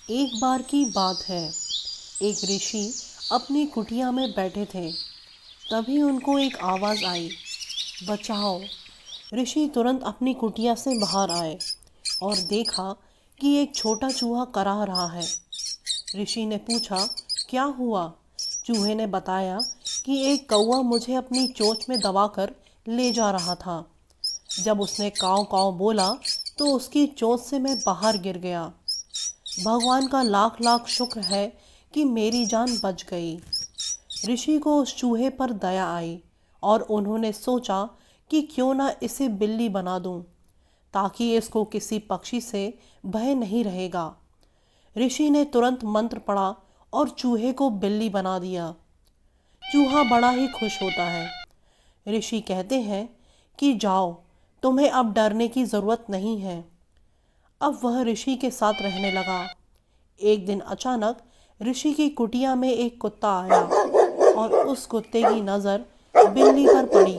एक बार की बात है। एक ऋषि अपनी कुटिया में बैठे थे। तभी उनको एक आवाज़ आई, बचाओ। ऋषि तुरंत अपनी कुटिया से बाहर आए और देखा कि एक छोटा चूहा कराह रहा है। ऋषि ने पूछा, क्या हुआ? चूहे ने बताया कि एक कौवा मुझे अपनी चोंच में दबाकर ले जा रहा था। जब उसने काव काव बोला तो उसकी चोंच से मैं बाहर गिर गया। भगवान का लाख लाख शुक्र है कि मेरी जान बच गई। ऋषि को उस चूहे पर दया आई और उन्होंने सोचा कि क्यों ना इसे बिल्ली बना दूं, ताकि इसको किसी पक्षी से भय नहीं रहेगा। ऋषि ने तुरंत मंत्र पढ़ा और चूहे को बिल्ली बना दिया। चूहा बड़ा ही खुश होता है। ऋषि कहते हैं कि जाओ, तुम्हें अब डरने की ज़रूरत नहीं है। अब वह ऋषि के साथ रहने लगा। एक दिन अचानक ऋषि की कुटिया में एक कुत्ता आया और उस कुत्ते की नज़र बिल्ली पर पड़ी।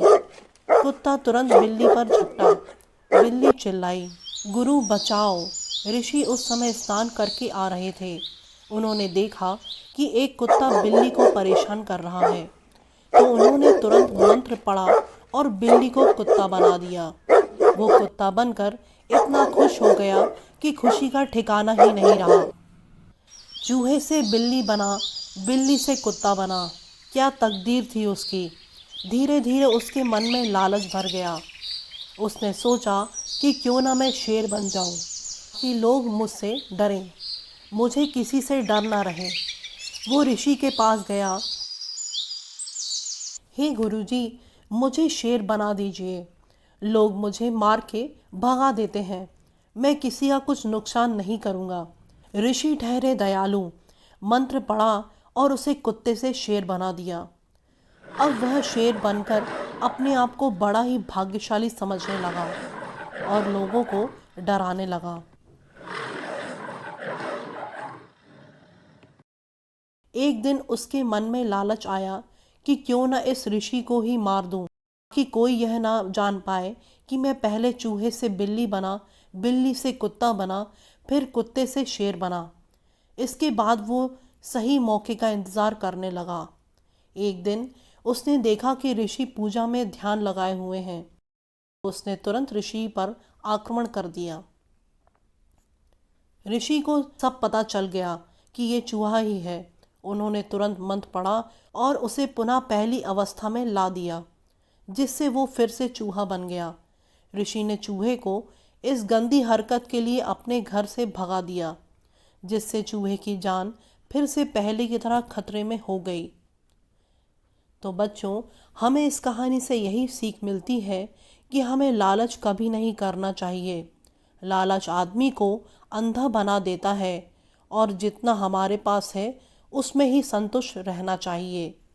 कुत्ता तुरंत बिल्ली पर झपटा। बिल्ली चिल्लाई, गुरु बचाओ। ऋषि उस समय स्नान करके आ रहे थे। उन्होंने देखा कि एक कुत्ता बिल्ली को परेशान कर रहा है, तो उन्होंने तुरंत मंत्र पढ़ा और बिल्ली को कुत्ता बना दिया। वो कुत्ता बनकर इतना खुश हो गया कि खुशी का ठिकाना ही नहीं रहा। चूहे से बिल्ली बना, बिल्ली से कुत्ता बना। क्या तकदीर थी उसकी। धीरे धीरे उसके मन में लालच भर गया। उसने सोचा कि क्यों ना मैं शेर बन जाऊं, कि लोग मुझसे डरें, मुझे किसी से डर ना रहे। वो ऋषि के पास गया। हे गुरुजी, मुझे शेर बना दीजिए। लोग मुझे मार के भगा देते हैं। मैं किसी का कुछ नुकसान नहीं करूँगा। ऋषि ठहरे दयालु। मंत्र पढ़ा और उसे कुत्ते से शेर बना दिया। अब वह शेर बनकर अपने आप को बड़ा ही भाग्यशाली समझने लगा और लोगों को डराने लगा। एक दिन उसके मन में लालच आया कि क्यों न इस ऋषि को ही मार दूं, कि कोई यह ना जान पाए कि मैं पहले चूहे से बिल्ली बना, बिल्ली से कुत्ता बना, फिर कुत्ते से शेर बना। इसके बाद वो सही मौके का इंतज़ार करने लगा। एक दिन उसने देखा कि ऋषि पूजा में ध्यान लगाए हुए हैं। उसने तुरंत ऋषि पर आक्रमण कर दिया। ऋषि को सब पता चल गया कि ये चूहा ही है। उन्होंने तुरंत मंत्र पढ़ा और उसे पुनः पहली अवस्था में ला दिया, जिससे वो फिर से चूहा बन गया। ऋषि ने चूहे को इस गंदी हरकत के लिए अपने घर से भगा दिया, जिससे चूहे की जान फिर से पहले की तरह खतरे में हो गई। तो बच्चों, हमें इस कहानी से यही सीख मिलती है कि हमें लालच कभी नहीं करना चाहिए। लालच आदमी को अंधा बना देता है और जितना हमारे पास है उसमें ही संतुष्ट रहना चाहिए।